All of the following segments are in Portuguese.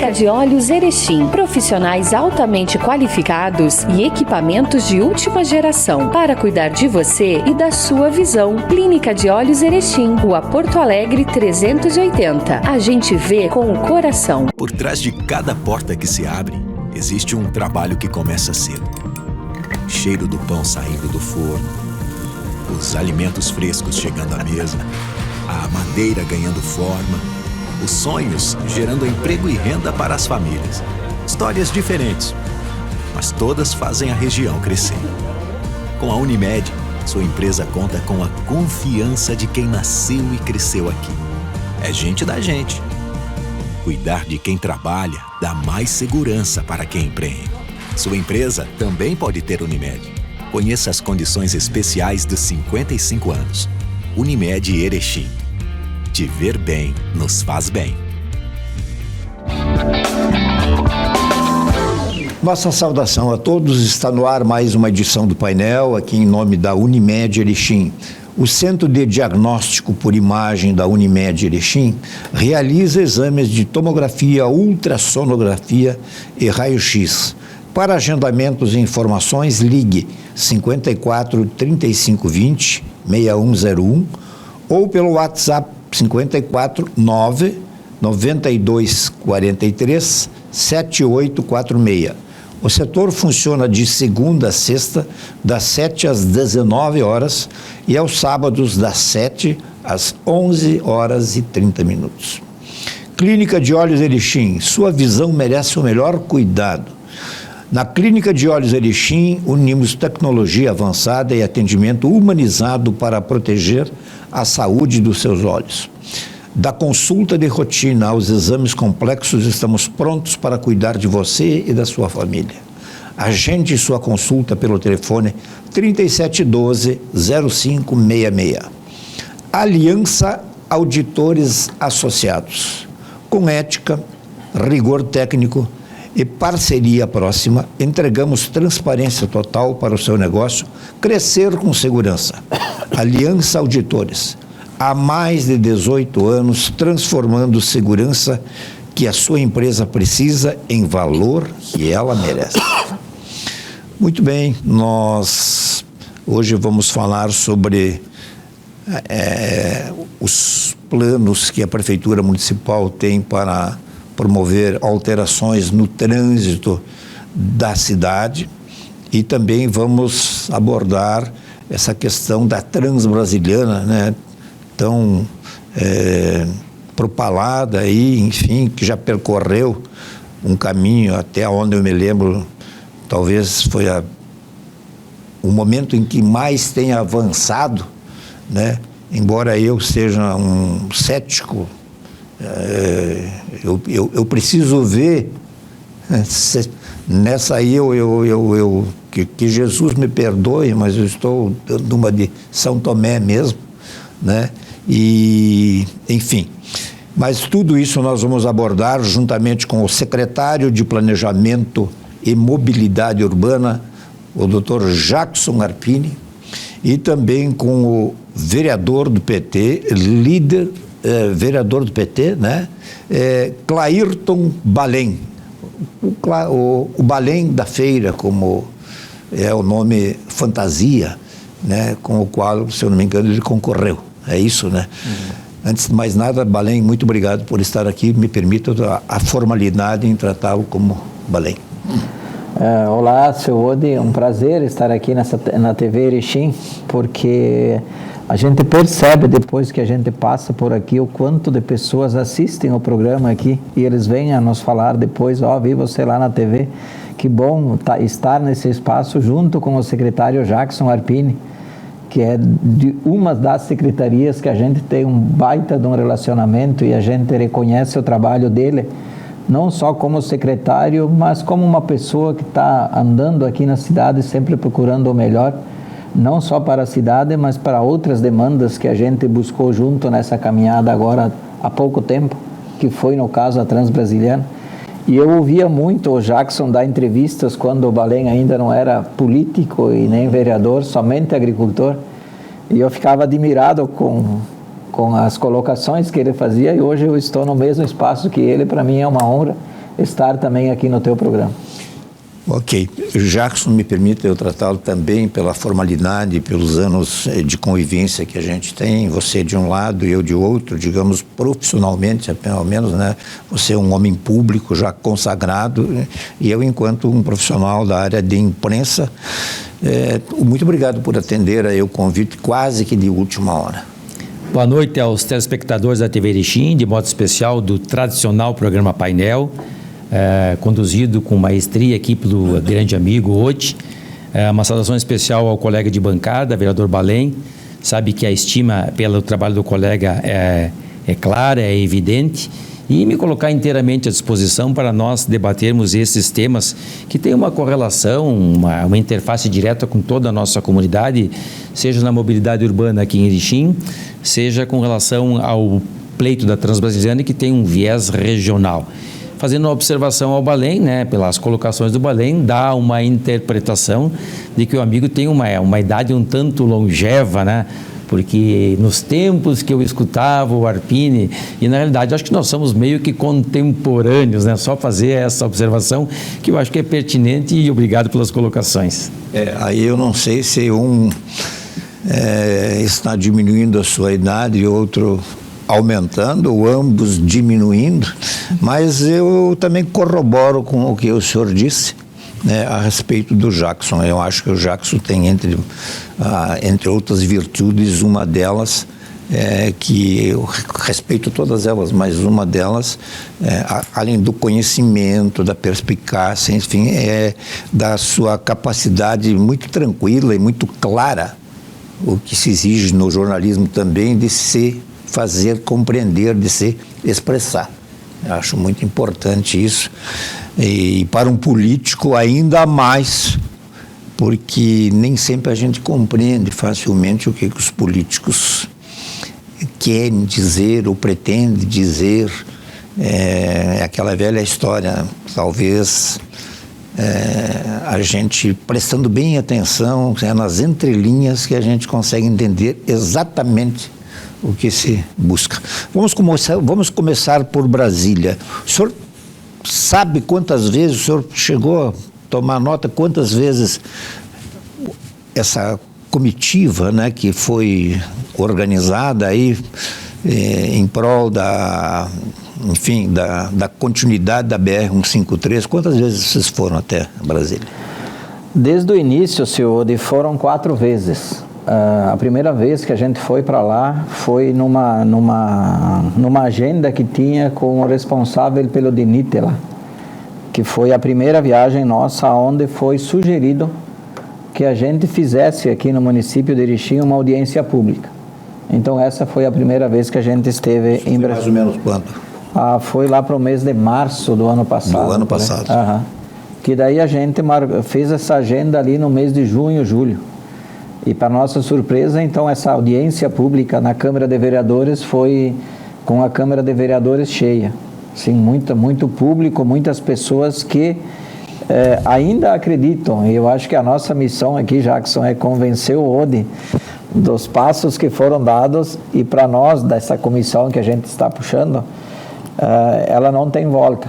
Clínica de Óleos Erechim. Profissionais altamente qualificados e equipamentos de última geração para cuidar de você e da sua visão. Clínica de Óleos Erechim, Rua Porto Alegre 380. A gente vê com o coração. Por trás de cada porta que se abre, existe um trabalho que começa cedo. Cheiro do pão saindo do forno, os alimentos frescos chegando à mesa, a madeira ganhando forma, os sonhos gerando emprego e renda para as famílias. Histórias diferentes, mas todas fazem a região crescer. Com a Unimed, sua empresa conta com a confiança de quem nasceu e cresceu aqui. É gente da gente. Cuidar de quem trabalha dá mais segurança para quem empreende. Sua empresa também pode ter Unimed. Conheça as condições especiais dos 55 anos. Unimed Erechim. Te ver bem nos faz bem. Nossa saudação a todos. Está no ar mais uma edição do painel, aqui em nome da Unimed Erechim. O Centro de Diagnóstico por Imagem da Unimed Erechim realiza exames de tomografia, ultrassonografia e raio-x. Para agendamentos e informações, ligue 54 35 20 6101 ou pelo WhatsApp 54 9 92 43 7846. O setor funciona de segunda a sexta, das 7 às 19 horas e aos sábados, das 7 às 11 horas e 30 minutos. Clínica de Óleos Erechim, sua visão merece o melhor cuidado. Na Clínica de Óleos Erechim, unimos tecnologia avançada e atendimento humanizado para proteger a saúde dos seus olhos. Da consulta de rotina aos exames complexos, estamos prontos para cuidar de você e da sua família. Agende sua consulta pelo telefone 3712-0566. Aliança Auditores Associados. Com ética, rigor técnico e parceria próxima, entregamos transparência total para o seu negócio crescer com segurança. Aliança Auditores. Há mais de 18 anos, transformando segurança que a sua empresa precisa em valor que ela merece. Muito bem, nós hoje vamos falar sobre os planos que a Prefeitura Municipal tem para promover alterações no trânsito da cidade e também vamos abordar essa questão da Transbrasiliana, né? Tão propalada aí, enfim, que já percorreu um caminho até onde eu me lembro, talvez foi o momento em que mais tenha avançado, né? Embora eu seja um cético, eu preciso ver, nessa aí que Jesus me perdoe, mas eu estou dando uma de São Tomé mesmo, né? E, enfim, mas tudo isso nós vamos abordar juntamente com o secretário de Planejamento e Mobilidade Urbana, o Dr. Jackson Arpini, e também com o vereador do PT, vereador do PT, né? Clairton Balém, o Balém da Feira, como é o nome fantasia, né? Com o qual, se eu não me engano, ele concorreu. É isso, né? Antes de mais nada, Balém, muito obrigado por estar aqui. Me permita a formalidade em tratá-lo como Balém. Olá, seu Odi, é um prazer estar aqui na TV Erechim, porque a gente percebe depois que a gente passa por aqui o quanto de pessoas assistem o programa aqui e eles vêm a nos falar depois, vi você lá na TV, que bom estar nesse espaço junto com o secretário Jackson Arpini, que é de uma das secretarias que a gente tem um baita de um relacionamento e a gente reconhece o trabalho dele, não só como secretário, mas como uma pessoa que está andando aqui na cidade sempre procurando o melhor, não só para a cidade, mas para outras demandas que a gente buscou junto nessa caminhada agora há pouco tempo, que foi no caso a Transbrasiliana. E eu ouvia muito o Jackson dar entrevistas quando o Balém ainda não era político e nem vereador, somente agricultor. E eu ficava admirado com as colocações que ele fazia e hoje eu estou no mesmo espaço que ele, para mim é uma honra estar também aqui no teu programa. Ok. Jackson, me permita eu tratá-lo também pela formalidade, pelos anos de convivência que a gente tem, você de um lado e eu de outro, digamos, profissionalmente, pelo menos, né? Você é um homem público já consagrado, né? E eu, enquanto um profissional da área de imprensa, muito obrigado por atender aí o convite quase que de última hora. Boa noite aos telespectadores da TV Erechim, de modo especial do tradicional programa Painel, conduzido com maestria aqui pelo grande amigo Odi. Uma saudação especial ao colega de bancada, vereador Balém. Sabe que a estima pelo trabalho do colega é clara, é evidente, e me colocar inteiramente à disposição para nós debatermos esses temas que têm uma correlação, uma interface direta com toda a nossa comunidade, seja na mobilidade urbana aqui em Erechim, seja com relação ao pleito da Transbrasiliana, que tem um viés regional. Fazendo uma observação ao Balém, né, pelas colocações do Balém, dá uma interpretação de que o amigo tem uma idade um tanto longeva, né? Porque nos tempos que eu escutava o Arpini, e na realidade acho que nós somos meio que contemporâneos, né? Só fazer essa observação que eu acho que é pertinente, e obrigado pelas colocações. Aí eu não sei se está diminuindo a sua idade e outro aumentando, ou ambos diminuindo, mas eu também corroboro com o que o senhor disse, né, a respeito do Jackson. Eu acho que o Jackson tem, entre outras virtudes, uma delas, que eu respeito todas elas, mas uma delas, além do conhecimento, da perspicácia, enfim, da sua capacidade muito tranquila e muito clara, o que se exige no jornalismo também, de se fazer compreender, de se expressar. Eu acho muito importante isso, e para um político ainda mais, porque nem sempre a gente compreende facilmente o que os políticos querem dizer ou pretendem dizer. É aquela velha história, talvez a gente prestando bem atenção, nas entrelinhas que a gente consegue entender exatamente o que se busca. Vamos começar por Brasília. O senhor sabe quantas vezes, o senhor chegou a tomar nota, quantas vezes essa comitiva, né, que foi organizada aí em prol da continuidade da BR-153, quantas vezes vocês foram até Brasília? Desde o início, senhor, foram 4 vezes. A primeira vez que a gente foi para lá foi numa agenda que tinha com o responsável pelo DENIT lá, que foi a primeira viagem nossa, onde foi sugerido que a gente fizesse aqui no município de Erechim uma audiência pública. Então essa foi a primeira vez que a gente esteve em Brasília. Mais ou menos quando? Foi lá para o mês de março do ano passado. Do ano passado. Que daí a gente fez essa agenda ali no mês de junho, julho. E para nossa surpresa, então, essa audiência pública na Câmara de Vereadores foi com a Câmara de Vereadores cheia. Sim, muito público, muitas pessoas que ainda acreditam. E eu acho que a nossa missão aqui, Jackson, é convencer o Odi dos passos que foram dados, e para nós, dessa comissão que a gente está puxando, ela não tem volta.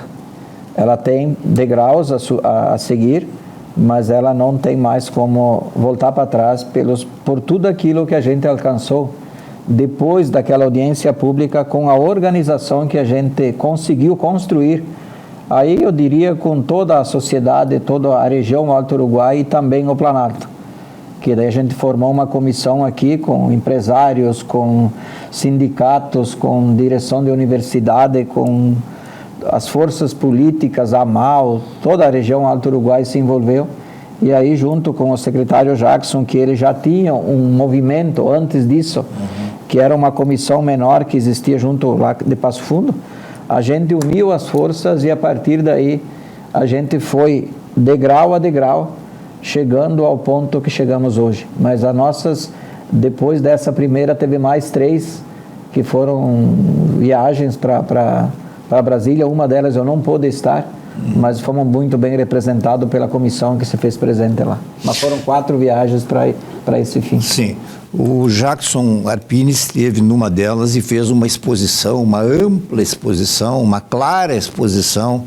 Ela tem degraus a seguir, mas ela não tem mais como voltar para trás por tudo aquilo que a gente alcançou depois daquela audiência pública, com a organização que a gente conseguiu construir. Aí eu diria com toda a sociedade, toda a região Alto Uruguai e também o Planalto. Que daí a gente formou uma comissão aqui com empresários, com sindicatos, com direção de universidade, com as forças políticas, a MAU, toda a região Alto Uruguai se envolveu. E aí, junto com o secretário Jackson, que ele já tinha um movimento antes disso, que era uma comissão menor que existia junto lá de Passo Fundo, a gente uniu as forças e a partir daí a gente foi degrau a degrau, chegando ao ponto que chegamos hoje. Mas depois dessa primeira, teve mais 3 que foram viagens para Brasília. Uma delas eu não pude estar, mas fomos muito bem representados pela comissão que se fez presente lá. Mas foram 4 viagens para esse fim. Sim. O Jackson Arpini esteve numa delas e fez uma exposição, uma ampla exposição, uma clara exposição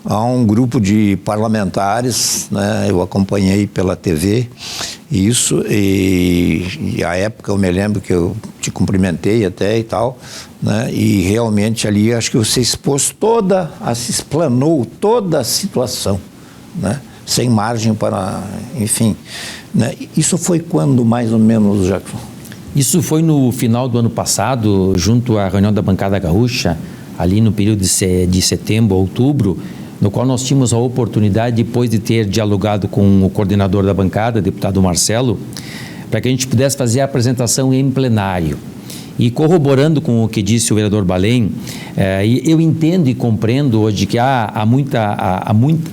há um grupo de parlamentares, né, eu acompanhei pela TV isso, e à época eu me lembro que eu te cumprimentei até e tal, né, e realmente ali acho que você explanou toda a situação, né, sem margem para, enfim, né. Isso foi quando mais ou menos, Jackson? Isso foi no final do ano passado, junto à reunião da bancada gaúcha, ali no período de setembro, outubro, no qual nós tínhamos a oportunidade, depois de ter dialogado com o coordenador da bancada, deputado Marcelo, para que a gente pudesse fazer a apresentação em plenário. E corroborando com o que disse o vereador Balém, eu entendo e compreendo hoje que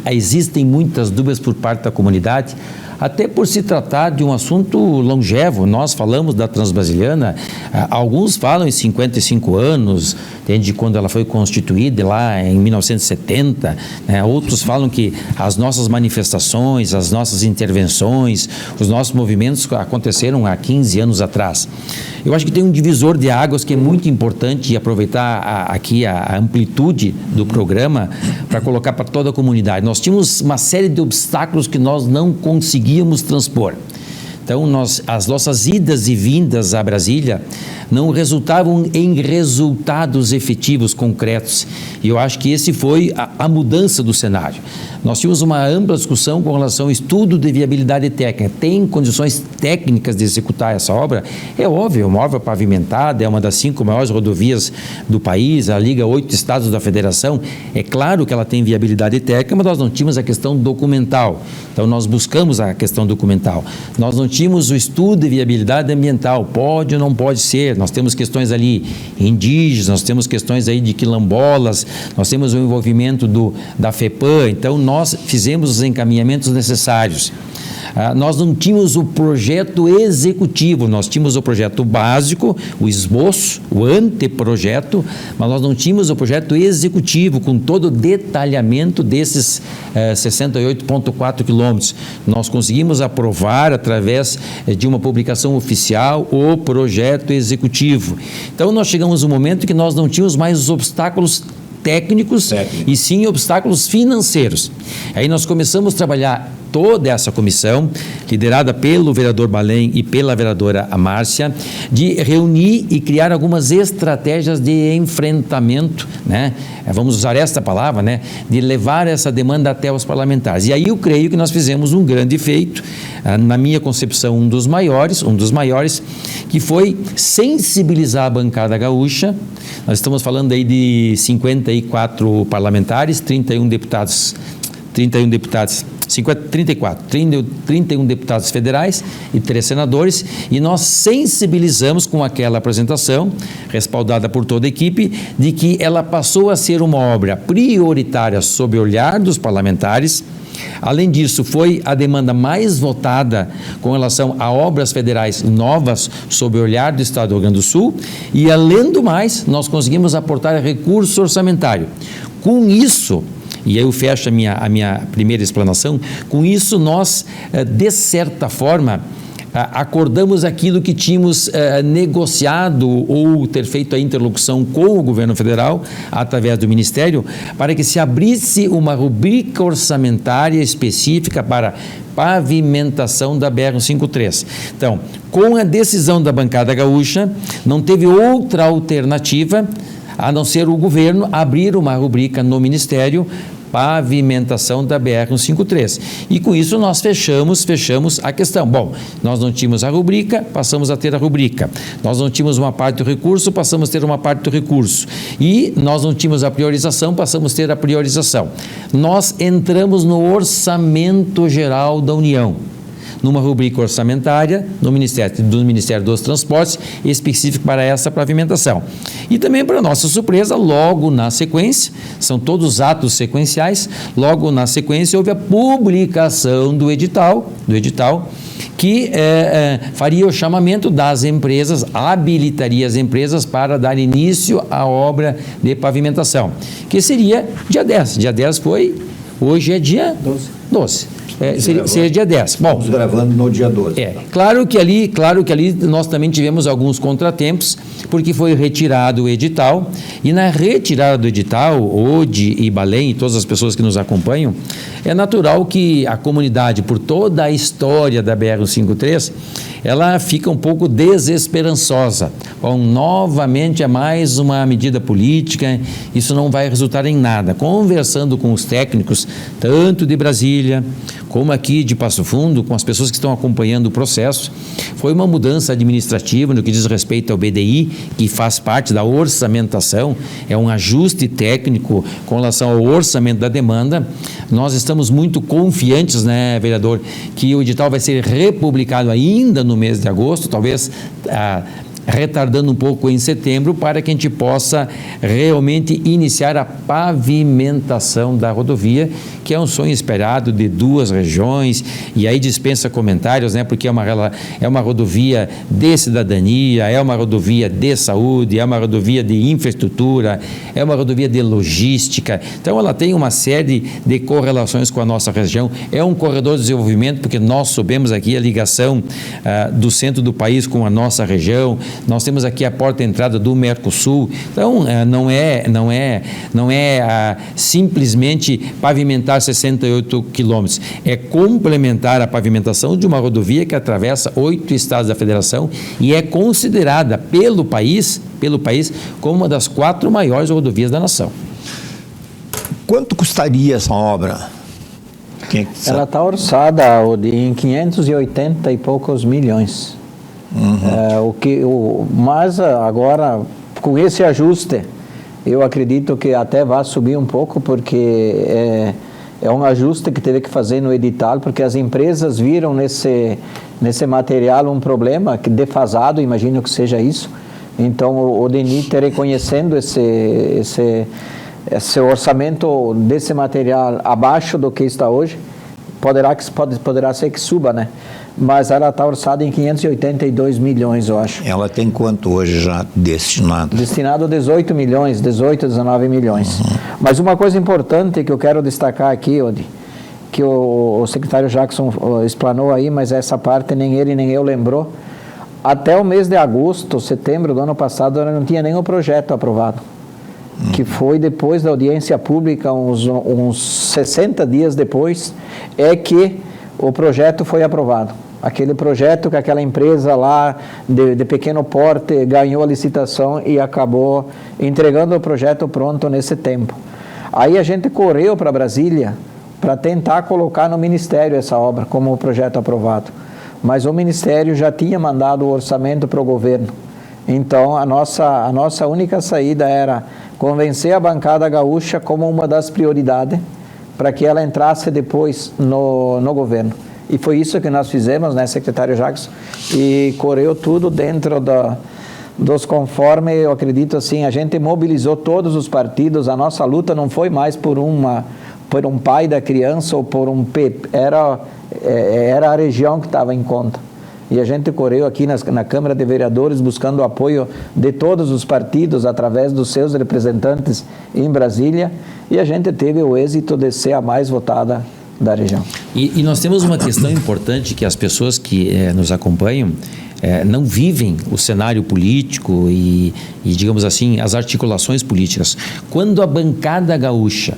existem muitas dúvidas por parte da comunidade, até por se tratar de um assunto longevo. Nós falamos da Transbrasiliana, alguns falam em 55 anos, desde quando ela foi constituída lá em 1970, né? Outros falam que as nossas manifestações, as nossas intervenções, os nossos movimentos aconteceram há 15 anos atrás. Eu acho que tem um divisor de águas que é muito importante, e aproveitar aqui a amplitude do programa para colocar para toda a comunidade. Nós tínhamos uma série de obstáculos que nós não conseguíamos transpor. Então, as nossas idas e vindas a Brasília não resultavam em resultados efetivos, concretos. E eu acho que esse foi a mudança do cenário. Nós tínhamos uma ampla discussão com relação ao estudo de viabilidade técnica. Tem condições técnicas de executar essa obra? É óbvio, é uma obra pavimentada, é uma das 5 maiores rodovias do país, ela liga 8 estados da federação. É claro que ela tem viabilidade técnica, mas nós não tínhamos a questão documental. Então, nós buscamos a questão documental. Nós não tínhamos o estudo de viabilidade ambiental, pode ou não pode ser. Nós temos questões ali indígenas, nós temos questões aí de quilombolas, nós temos o envolvimento da FEPAM. Então, nós fizemos os encaminhamentos necessários. Nós não tínhamos o projeto executivo, nós tínhamos o projeto básico, o esboço, o anteprojeto, mas nós não tínhamos o projeto executivo com todo o detalhamento desses 68,4 quilômetros. Nós conseguimos aprovar, através de uma publicação oficial, o projeto executivo. Então, nós chegamos a um momento que nós não tínhamos mais os obstáculos técnicos e sim obstáculos financeiros. Aí nós começamos a trabalhar toda essa comissão, liderada pelo vereador Balém e pela vereadora Márcia, de reunir e criar algumas estratégias de enfrentamento, né? Vamos usar esta palavra, né? De levar essa demanda até os parlamentares. E aí eu creio que nós fizemos um grande feito, na minha concepção, um dos maiores, que foi sensibilizar a bancada gaúcha. Nós estamos falando aí de 54 parlamentares, 31 deputados 31 deputados federais e 3 senadores, e nós sensibilizamos com aquela apresentação, respaldada por toda a equipe, de que ela passou a ser uma obra prioritária sob o olhar dos parlamentares. Além disso, foi a demanda mais votada com relação a obras federais novas sob o olhar do Estado do Rio Grande do Sul, e além do mais, nós conseguimos aportar recurso orçamentário. Com isso, e aí eu fecho a minha primeira explanação, com isso nós, de certa forma, acordamos aquilo que tínhamos negociado ou ter feito a interlocução com o governo federal, através do Ministério, para que se abrisse uma rubrica orçamentária específica para pavimentação da BR-153. Então, com a decisão da bancada gaúcha, não teve outra alternativa a não ser o governo abrir uma rubrica no Ministério, pavimentação da BR-153. E com isso nós fechamos a questão. Bom, nós não tínhamos a rubrica, passamos a ter a rubrica. Nós não tínhamos uma parte do recurso, passamos a ter uma parte do recurso. E nós não tínhamos a priorização, passamos a ter a priorização. Nós entramos no Orçamento Geral da União, numa rubrica orçamentária do Ministério dos Transportes, específico para essa pavimentação. E também, para nossa surpresa, logo na sequência, são todos atos sequenciais, logo na sequência houve a publicação do edital que faria o chamamento das empresas, habilitaria as empresas para dar início à obra de pavimentação, que seria dia 10. Dia 10 foi Hoje é dia 12. Seria dia 10. Bom, estamos gravando no dia 12. Claro que ali nós também tivemos alguns contratempos, porque foi retirado o edital, e na retirada do edital, Ode e Balém e todas as pessoas que nos acompanham, é natural que a comunidade, por toda a história da BR-153, ela fica um pouco desesperançosa. Bom, novamente é mais uma medida política, isso não vai resultar em nada. Conversando com os técnicos, tanto de Brasília, como aqui de Passo Fundo, com as pessoas que estão acompanhando o processo, foi uma mudança administrativa no que diz respeito ao BDI, que faz parte da orçamentação, é um ajuste técnico com relação ao orçamento da demanda. Nós estamos muito confiantes, né, vereador, que o edital vai ser republicado ainda no mês de agosto, talvez retardando um pouco em setembro, para que a gente possa realmente iniciar a pavimentação da rodovia, que é um sonho esperado de 2 regiões, e aí dispensa comentários, né, porque é uma rodovia de cidadania, é uma rodovia de saúde, é uma rodovia de infraestrutura, é uma rodovia de logística, então ela tem uma série de correlações com a nossa região, é um corredor de desenvolvimento, porque nós soubemos aqui a ligação do centro do país com a nossa região, nós temos aqui a porta-entrada do Mercosul, então não é simplesmente pavimentar 68 quilômetros, é complementar a pavimentação de uma rodovia que atravessa 8 estados da federação e é considerada pelo país como uma das 4 maiores rodovias da nação. Quanto custaria essa obra? Ela está orçada em 580 e poucos milhões. Mas agora, com esse ajuste, eu acredito que até vai subir um pouco, porque é um ajuste que teve que fazer no edital, porque as empresas viram nesse material um problema defasado, imagino que seja isso. Então o DENIT, reconhecendo esse orçamento desse material abaixo do que está hoje, poderá ser que suba, né? Mas ela está orçada em 582 milhões, eu acho. Ela tem quanto hoje já destinado? Destinado 18 milhões, 18, 19 milhões. Mas uma coisa importante que eu quero destacar aqui, Odi, que o secretário Jackson explanou aí, mas essa parte nem ele nem eu lembrou. Até o mês de agosto, setembro do ano passado, não tinha nenhum projeto aprovado. Que foi depois da audiência pública, uns 60 dias depois, é que o projeto foi aprovado. Aquele projeto que aquela empresa lá de pequeno porte ganhou a licitação e acabou entregando o projeto pronto nesse tempo. Aí a gente correu para Brasília para tentar colocar no Ministério essa obra como projeto aprovado. Mas o Ministério já tinha mandado o orçamento para o governo. Então a nossa única saída era convencer a bancada gaúcha como uma das prioridades para que ela entrasse depois no governo. E foi isso que nós fizemos, né, secretário Jackson? E correu tudo dentro dos conforme, eu acredito assim, a gente mobilizou todos os partidos, a nossa luta não foi mais por um pai da criança ou por um era a região que estava em conta. E a gente correu aqui na Câmara de Vereadores buscando o apoio de todos os partidos através dos seus representantes em Brasília, e a gente teve o êxito de ser a mais votada da região. E nós temos uma questão importante que as pessoas que nos acompanham não vivem o cenário político e, digamos assim, as articulações políticas. Quando a bancada gaúcha,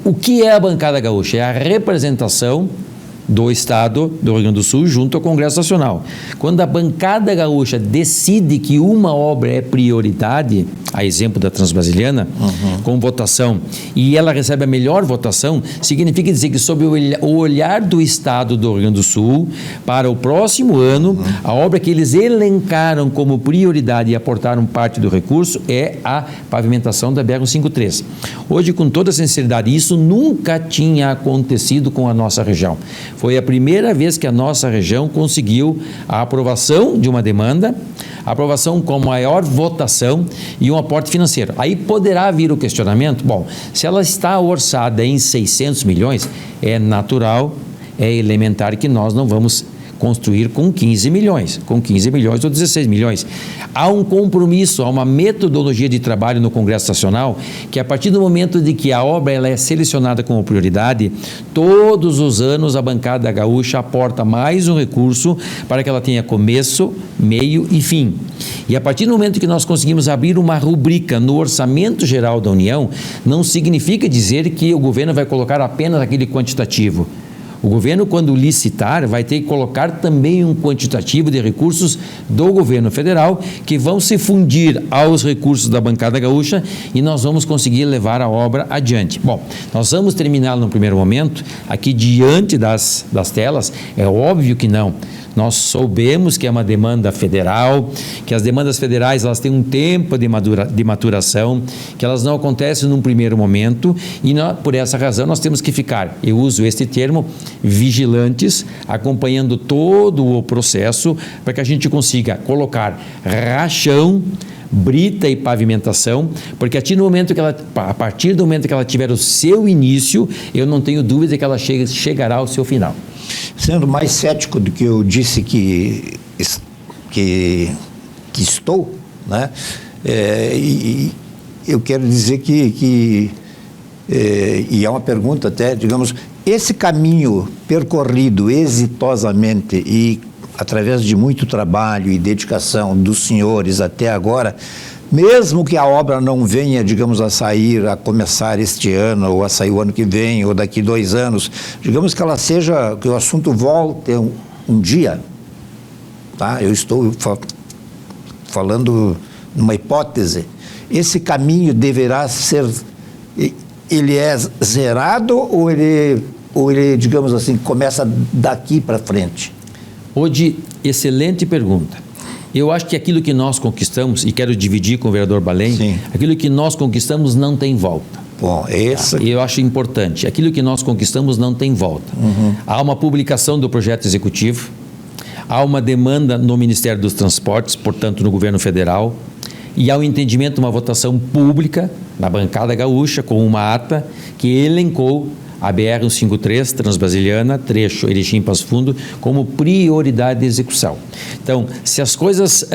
o que é a bancada gaúcha? É a representação do Estado do Rio Grande do Sul junto ao Congresso Nacional. Quando a bancada gaúcha decide que uma obra é prioridade, a exemplo da Transbrasiliana, com votação, e ela recebe a melhor votação, significa dizer que sob o olhar do Estado do Rio Grande do Sul, para o próximo ano, a obra que eles elencaram como prioridade e aportaram parte do recurso é a pavimentação da BR-153. Hoje, com toda sinceridade, isso nunca tinha acontecido com a nossa região. Foi a primeira vez que a nossa região conseguiu a aprovação de uma demanda, a aprovação com maior votação e um aporte financeiro. Aí poderá vir o questionamento, bom, se ela está orçada em 600 milhões, é natural, é elementar que nós não vamos construir com 15 milhões ou 16 milhões. Há um compromisso, há uma metodologia de trabalho no Congresso Nacional que, a partir do momento de que a obra ela é selecionada como prioridade, todos os anos a bancada gaúcha aporta mais um recurso para que ela tenha começo, meio e fim. E a partir do momento que nós conseguimos abrir uma rubrica no Orçamento Geral da União, não significa dizer que o governo vai colocar apenas aquele quantitativo. O governo, quando licitar, vai ter que colocar também um quantitativo de recursos do governo federal que vão se fundir aos recursos da bancada gaúcha e nós vamos conseguir levar a obra adiante. Bom, nós vamos terminar no primeiro momento, aqui diante das telas, é óbvio que não. Nós soubemos que é uma demanda federal, que as demandas federais elas têm um tempo de maturação, que elas não acontecem num primeiro momento e por essa razão nós temos que ficar, eu uso este termo, vigilantes, acompanhando todo o processo para que a gente consiga colocar rachão, brita e pavimentação, porque a partir do momento que ela tiver o seu início, eu não tenho dúvida que ela chegará ao seu final. Sendo mais cético do que eu disse que estou, né? E eu quero dizer que é uma pergunta até, digamos, esse caminho percorrido exitosamente e através de muito trabalho e dedicação dos senhores até agora, mesmo que a obra não venha, digamos, a começar este ano, ou a sair o ano que vem, ou daqui 2 anos, digamos que ela seja, que o assunto volte um dia, tá? Eu estou falando numa hipótese, esse caminho deverá ser, ele é zerado ou ele, digamos assim, começa daqui para frente? Hoje, excelente pergunta. Eu acho que aquilo que nós conquistamos, e quero dividir com o vereador Balém, sim, aquilo que nós conquistamos não tem volta. Bom, eu acho importante, aquilo que nós conquistamos não tem volta. Uhum. Há uma publicação do projeto executivo, há uma demanda no Ministério dos Transportes, portanto no governo federal, e há um entendimento, uma votação pública na bancada gaúcha com uma ata que elencou a BR-153 Transbrasiliana, trecho Erechim-Passo Fundo, como prioridade de execução. Então, se as coisas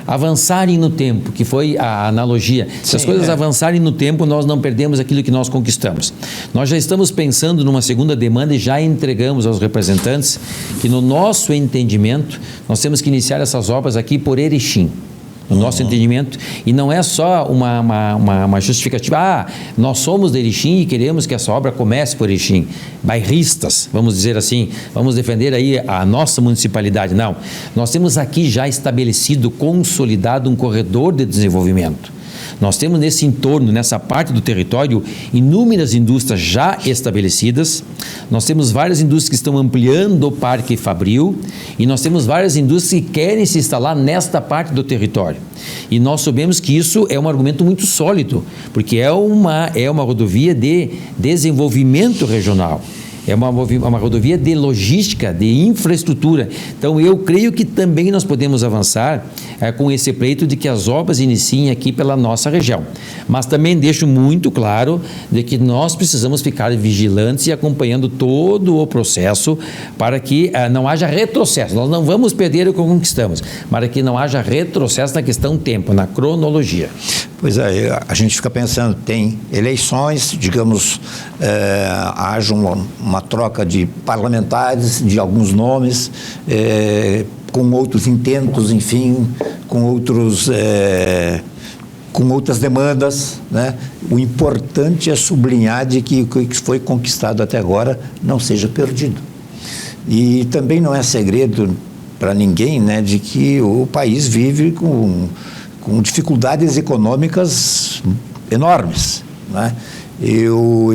avançarem no tempo, que foi a analogia, se as coisas avançarem no tempo, nós não perdemos aquilo que nós conquistamos. Nós já estamos pensando numa segunda demanda e já entregamos aos representantes que, no nosso entendimento, nós temos que iniciar essas obras aqui por Erechim. No nosso entendimento, e não é só uma justificativa, nós somos de Erechim e queremos que essa obra comece por Erechim, bairristas, vamos dizer assim, vamos defender aí a nossa municipalidade. Não, nós temos aqui já estabelecido, consolidado um corredor de desenvolvimento. Nós temos nesse entorno, nessa parte do território, inúmeras indústrias já estabelecidas, nós temos várias indústrias que estão ampliando o Parque Fabril e nós temos várias indústrias que querem se instalar nesta parte do território. E nós sabemos que isso é um argumento muito sólido, porque é uma rodovia de desenvolvimento regional. É uma rodovia de logística, de infraestrutura. Então, eu creio que também nós podemos avançar com esse pleito de que as obras iniciem aqui pela nossa região. Mas também deixo muito claro de que nós precisamos ficar vigilantes e acompanhando todo o processo para que não haja retrocesso. Nós não vamos perder o que conquistamos, mas para que não haja retrocesso na questão tempo, na cronologia. Pois é, a gente fica pensando, tem eleições, digamos, haja uma troca de parlamentares, de alguns nomes, com outros intentos, enfim, com outras demandas, né? O importante é sublinhar de que o que foi conquistado até agora não seja perdido. E também não é segredo para ninguém, né, de que o país vive com dificuldades econômicas enormes, né? Eu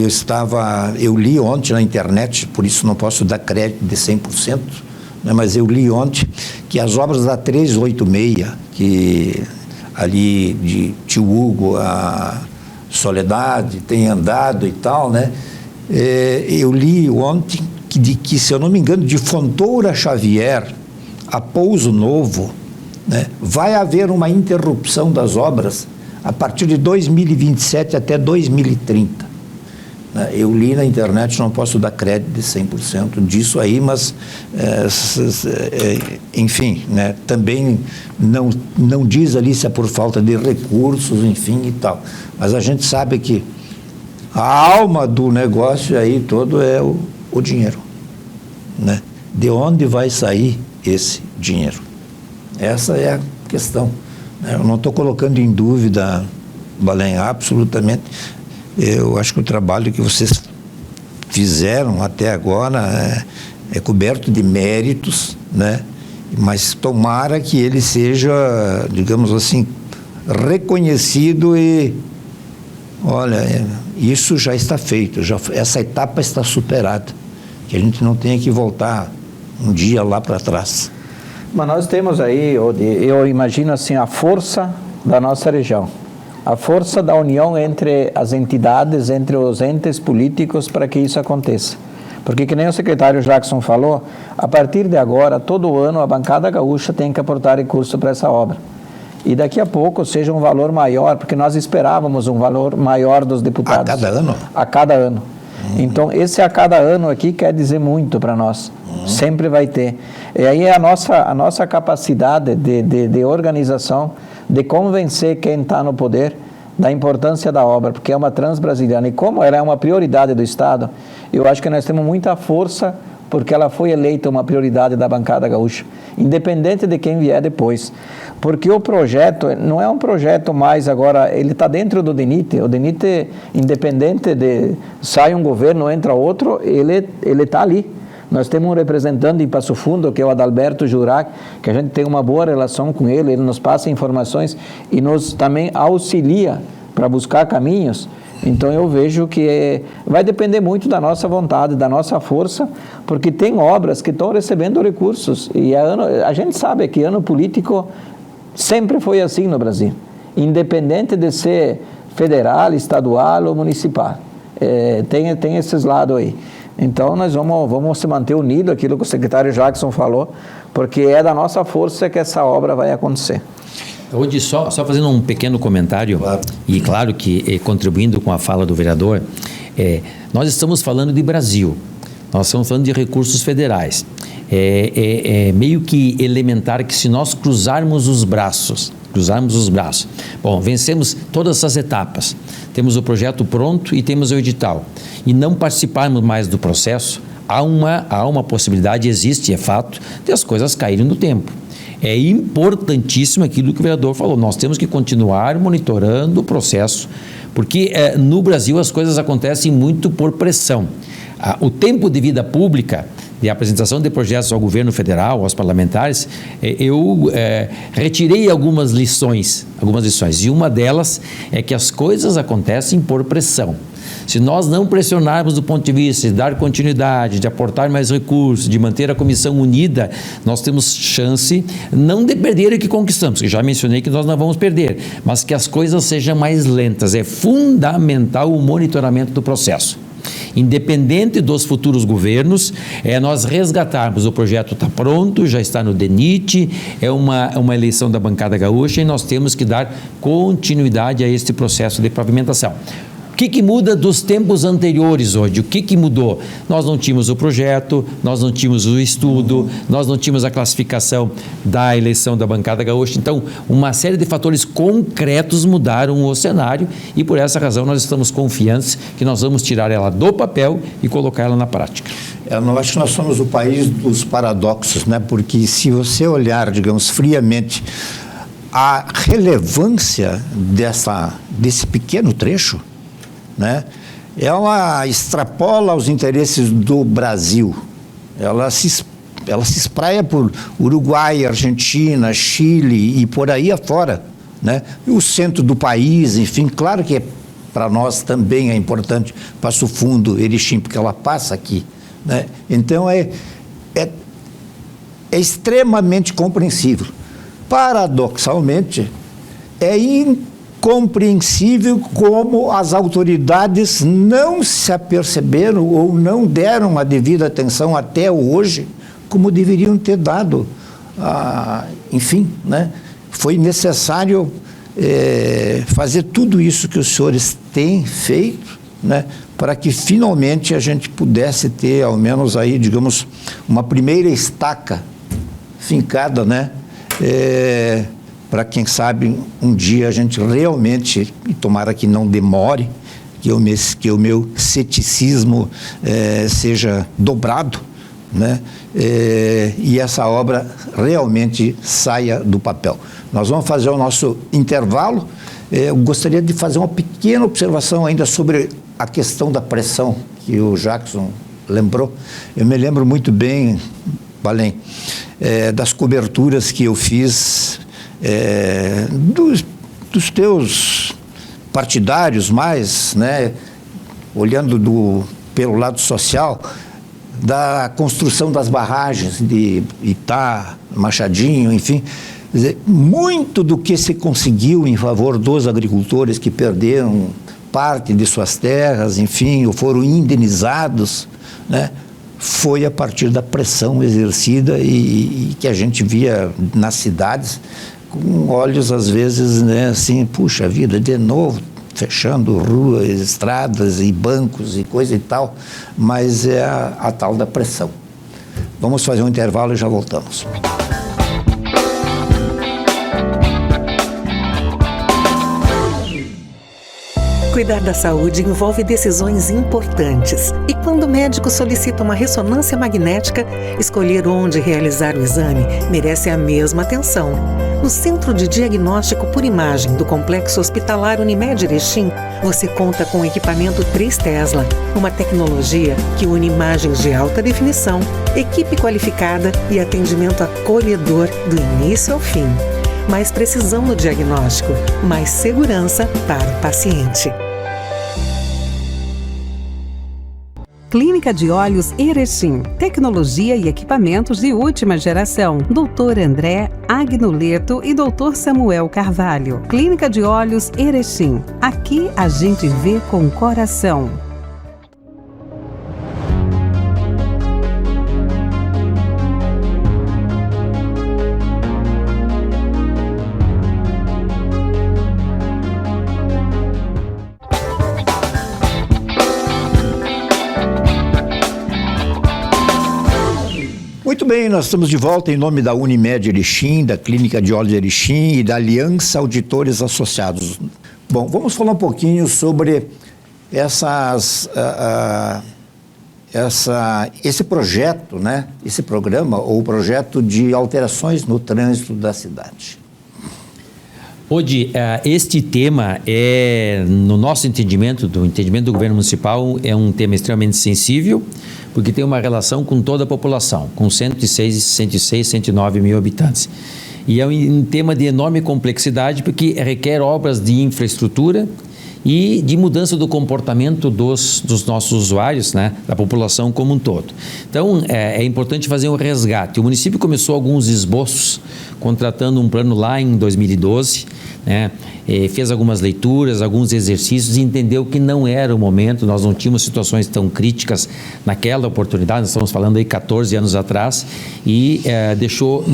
li ontem na internet, por isso não posso dar crédito de 100%, né, mas eu li ontem que as obras da 386, que ali de Tio Hugo a Soledade tem andado e tal, né? Eu li ontem que, se eu não me engano, de Fontoura Xavier a Pouso Novo, né, vai haver uma interrupção das obras a partir de 2027 até 2030. né? Eu li na internet, não posso dar crédito de 100% disso aí, mas, enfim, né? Também não diz ali se é por falta de recursos, enfim e tal. Mas a gente sabe que a alma do negócio aí todo é o dinheiro, né? De onde vai sair esse dinheiro? Essa é a questão. Eu não estou colocando em dúvida, Balém, absolutamente. Eu acho que o trabalho que vocês fizeram até agora é coberto de méritos, né? Mas tomara que ele seja, digamos assim, reconhecido e, olha, isso já está feito, essa etapa está superada, que a gente não tenha que voltar um dia lá para trás. Mas nós temos aí, eu imagino assim, a força da nossa região, a força da união entre as entidades, entre os entes políticos para que isso aconteça. Porque, que nem o secretário Jackson falou, a partir de agora, todo ano, a bancada gaúcha tem que aportar recurso para essa obra. E daqui a pouco seja um valor maior, porque nós esperávamos um valor maior dos deputados. A cada ano? A cada ano. Então, esse a cada ano aqui quer dizer muito para nós. Sempre vai ter. E aí a nossa capacidade de organização, de convencer quem está no poder da importância da obra, porque é uma transbrasiliana. E como ela é uma prioridade do Estado, eu acho que nós temos muita força, porque ela foi eleita uma prioridade da bancada gaúcha, independente de quem vier depois. Porque o projeto não é um projeto mais agora, ele está dentro do DENIT. O DENIT, independente de sai um governo, entra outro, ele está ali. Nós temos um representante em Passo Fundo, que é o Adalberto Jurac, que a gente tem uma boa relação com ele nos passa informações e nos também auxilia para buscar caminhos. Então eu vejo que vai depender muito da nossa vontade, da nossa força, porque tem obras que estão recebendo recursos. E a gente sabe que ano político sempre foi assim no Brasil, independente de ser federal, estadual ou municipal. Tem esses lados aí. Então nós vamos se manter unidos, aquilo que o secretário Jackson falou, porque é da nossa força que essa obra vai acontecer. Hoje, só fazendo um pequeno comentário, claro. E claro que contribuindo com a fala do vereador, nós estamos falando de Brasil, nós estamos falando de recursos federais. É meio que elementar que se nós cruzarmos os braços, bom, vencemos todas essas etapas, temos o projeto pronto e temos o edital, e não participarmos mais do processo, há uma possibilidade, existe, é fato, de as coisas caírem no tempo. É importantíssimo aquilo que o vereador falou, nós temos que continuar monitorando o processo, porque no Brasil as coisas acontecem muito por pressão. O tempo de vida pública, de apresentação de projetos ao governo federal, aos parlamentares, eu retirei algumas lições, e uma delas é que as coisas acontecem por pressão. Se nós não pressionarmos do ponto de vista de dar continuidade, de aportar mais recursos, de manter a comissão unida, nós temos chance não de perder o que conquistamos, que já mencionei que nós não vamos perder, mas que as coisas sejam mais lentas. É fundamental o monitoramento do processo. Independente dos futuros governos, nós resgatarmos, o projeto está pronto, já está no DENIT, é uma eleição da bancada gaúcha e nós temos que dar continuidade a este processo de pavimentação. O que muda dos tempos anteriores hoje? O que mudou? Nós não tínhamos o projeto, nós não tínhamos o estudo, nós não tínhamos a classificação da eleição da bancada gaúcha. Então, uma série de fatores concretos mudaram o cenário e por essa razão nós estamos confiantes que nós vamos tirar ela do papel e colocar ela na prática. Eu acho que nós somos o país dos paradoxos, né? Porque se você olhar, digamos, friamente, a relevância desse pequeno trecho, né? Ela extrapola os interesses do Brasil, ela se espraia por Uruguai, Argentina, Chile e por aí afora, né? E o centro do país, enfim, claro que para nós também é importante Passo Fundo, Erechim, porque ela passa aqui, né? Então é extremamente compreensível. Paradoxalmente, é incompreensível como as autoridades não se aperceberam ou não deram a devida atenção até hoje, como deveriam ter dado. Enfim, né? Foi necessário fazer tudo isso que os senhores têm feito, né, para que finalmente a gente pudesse ter, ao menos aí, digamos, uma primeira estaca fincada, né, para quem sabe um dia a gente realmente, e tomara que não demore, que o meu ceticismo seja dobrado, né, e essa obra realmente saia do papel. Nós vamos fazer o nosso intervalo. Eu gostaria de fazer uma pequena observação ainda sobre a questão da pressão, que o Jackson lembrou. Eu me lembro muito bem, Balém, das coberturas que eu fiz dos teus partidários mais, né, olhando pelo lado social, da construção das barragens de Itá, Machadinho, enfim. Quer dizer, muito do que se conseguiu em favor dos agricultores que perderam parte de suas terras, enfim, ou foram indenizados, né, foi a partir da pressão exercida e que a gente via nas cidades com olhos, às vezes, né, assim, puxa vida, de novo, fechando ruas, estradas e bancos e coisa e tal, mas é a tal da pressão. Vamos fazer um intervalo e já voltamos. Cuidar da saúde envolve decisões importantes. E quando o médico solicita uma ressonância magnética, escolher onde realizar o exame merece a mesma atenção. No Centro de Diagnóstico por Imagem do Complexo Hospitalar Unimed Erechim, você conta com o equipamento 3 Tesla, uma tecnologia que une imagens de alta definição, equipe qualificada e atendimento acolhedor do início ao fim. Mais precisão no diagnóstico, mais segurança para o paciente. Clínica de Olhos Erechim. Tecnologia e equipamentos de última geração. Dr. André Agnoleto e Dr. Samuel Carvalho. Clínica de Olhos Erechim. Aqui a gente vê com o coração. Muito bem, nós estamos de volta em nome da Unimed Erechim, da Clínica de Olhos Erechim e da Aliança Auditores Associados. Bom, vamos falar um pouquinho sobre esse projeto, né? Esse programa ou projeto de alterações no trânsito da cidade. Hoje, este tema no nosso entendimento, do entendimento do governo municipal, é um tema extremamente sensível, porque tem uma relação com toda a população, com 109 mil habitantes. E é um tema de enorme complexidade, porque requer obras de infraestrutura e de mudança do comportamento dos nossos usuários, né, da população como um todo. Então, é importante fazer um resgate. O município começou alguns esboços, contratando um plano lá em 2012, né, fez algumas leituras, alguns exercícios e entendeu que não era o momento, nós não tínhamos situações tão críticas naquela oportunidade, nós estamos falando aí 14 anos atrás, e deixou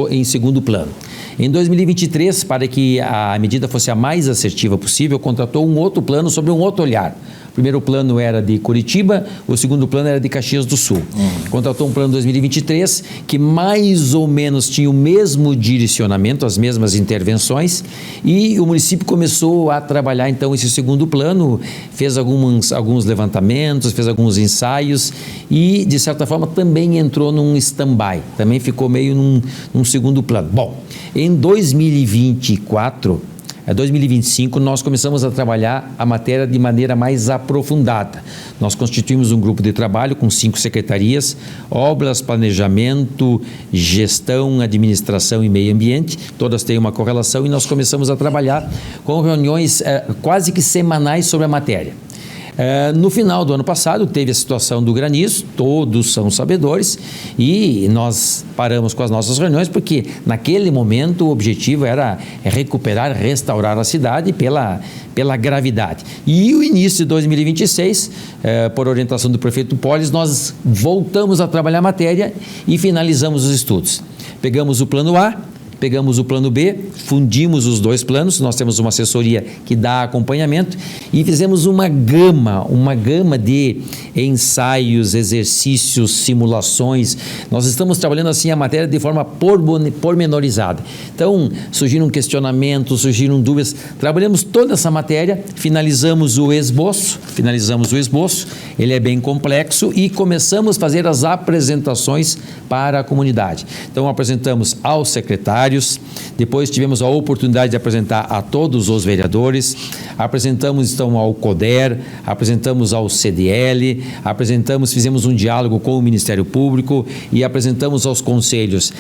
em segundo plano. Em 2023, para que a medida fosse a mais assertiva possível, contratou um outro plano sobre um outro olhar. O primeiro plano era de Curitiba, o segundo plano era de Caxias do Sul. Contratou um plano 2023 que mais ou menos tinha o mesmo direcionamento, as mesmas intervenções, e o município começou a trabalhar então esse segundo plano, fez alguns levantamentos, fez alguns ensaios e, de certa forma, também entrou num stand-by, também ficou meio num segundo plano. Bom, em 2025, nós começamos a trabalhar a matéria de maneira mais aprofundada. Nós constituímos um grupo de trabalho com 5 secretarias, obras, planejamento, gestão, administração e meio ambiente, todas têm uma correlação, e nós começamos a trabalhar com reuniões quase que semanais sobre a matéria. No final do ano passado teve a situação do granizo, todos são sabedores, e nós paramos com as nossas reuniões porque naquele momento o objetivo era recuperar, restaurar a cidade pela gravidade. E o início de 2026, por orientação do prefeito Polis, nós voltamos a trabalhar a matéria e finalizamos os estudos. Pegamos o plano A, pegamos o plano B, fundimos os dois planos, nós temos uma assessoria que dá acompanhamento e fizemos uma gama de ensaios, exercícios, simulações. Nós estamos trabalhando assim a matéria de forma pormenorizada. Então, surgiram questionamentos, surgiram dúvidas, trabalhamos toda essa matéria, finalizamos o esboço, ele é bem complexo e começamos a fazer as apresentações para a comunidade. Então, apresentamos aos secretários, depois tivemos a oportunidade de apresentar a todos os vereadores, apresentamos então ao CODER, apresentamos ao CDL, fizemos um diálogo com o Ministério Público e apresentamos aos conselhos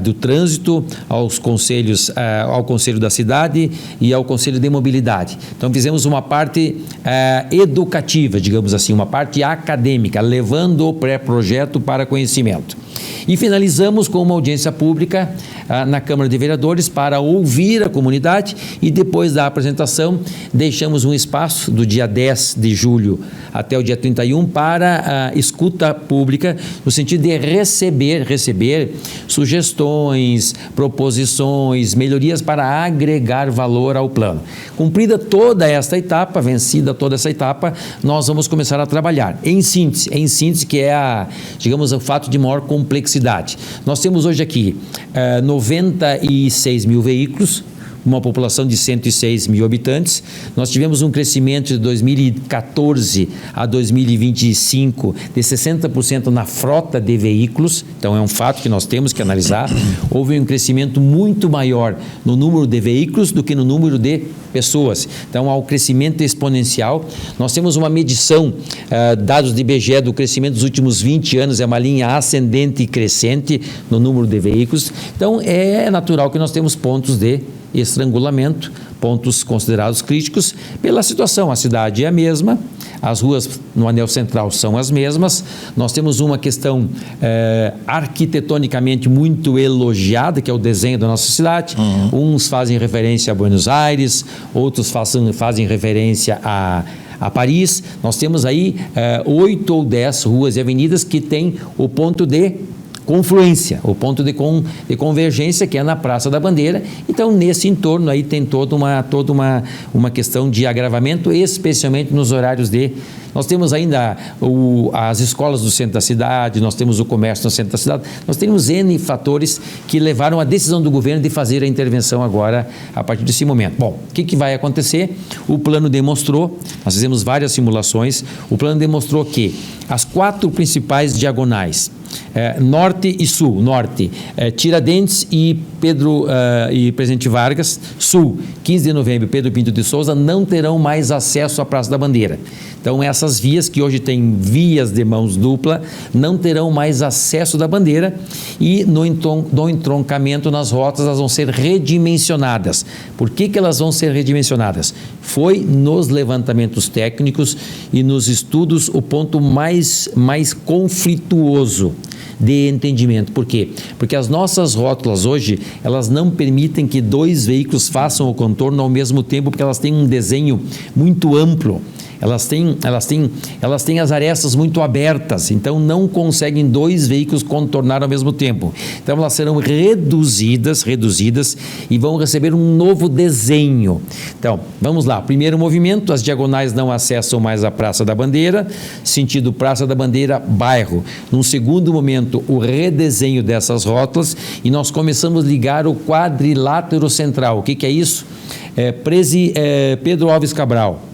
do trânsito, aos conselhos, ao Conselho da Cidade e ao Conselho de Mobilidade. Então, fizemos uma parte educativa, digamos assim, uma parte acadêmica, levando o pré-projeto para conhecimento. E finalizamos com uma audiência pública na Câmara de Vereadores para ouvir a comunidade e depois da apresentação deixamos um espaço do dia 10 de julho até o dia 31 para a escuta pública, no sentido de receber sugestões, proposições, melhorias para agregar valor ao plano. Cumprida toda esta etapa, vencida toda essa etapa, nós vamos começar a trabalhar. Em síntese, que é digamos, o fato de maior complexidade. Nós temos hoje aqui 96 mil veículos, uma população de 106 mil habitantes. Nós tivemos um crescimento de 2014 a 2025 de 60% na frota de veículos, então é um fato que nós temos que analisar. Houve um crescimento muito maior no número de veículos do que no número de pessoas, então há um crescimento exponencial. Nós temos uma medição, dados de IBGE do crescimento dos últimos 20 anos, é uma linha ascendente e crescente no número de veículos, então é natural que nós temos pontos de estrangulamento, pontos considerados críticos pela situação. A cidade é a mesma, as ruas no anel central são as mesmas, nós temos uma questão arquitetonicamente muito elogiada, que é o desenho da nossa cidade. Uns fazem referência a Buenos Aires, outros fazem referência a Paris. Nós temos aí 8 ou 10 ruas e avenidas que têm o ponto de confluência, o ponto de convergência, que é na Praça da Bandeira. Então, nesse entorno aí tem toda uma questão de agravamento, especialmente nos horários de... Nós temos ainda as escolas do centro da cidade, nós temos o comércio no centro da cidade, nós temos N fatores que levaram a decisão do governo de fazer a intervenção agora, a partir desse momento. Bom, o que vai acontecer? O plano demonstrou, nós fizemos várias simulações, o plano demonstrou que as 4 principais diagonais, norte e sul, norte, Tiradentes e Presidente Vargas, sul, 15 de novembro, Pedro Pinto de Souza, não terão mais acesso à Praça da Bandeira. Então, essas vias que hoje têm vias de mãos dupla, não terão mais acesso da bandeira e no entroncamento nas rotas elas vão ser redimensionadas. Por que elas vão ser redimensionadas? Foi nos levantamentos técnicos e nos estudos o ponto mais conflituoso de entendimento. Por quê? Porque as nossas rótulas hoje, elas não permitem que 2 veículos façam o contorno ao mesmo tempo, porque elas têm um desenho muito amplo. Elas têm as arestas muito abertas, então não conseguem 2 veículos contornar ao mesmo tempo. Então elas serão reduzidas e vão receber um novo desenho. Então, vamos lá. Primeiro movimento, as diagonais não acessam mais a Praça da Bandeira, sentido Praça da Bandeira, bairro. Num segundo momento, o redesenho dessas rótulas e nós começamos a ligar o quadrilátero central. O que é isso? Pedro Alves Cabral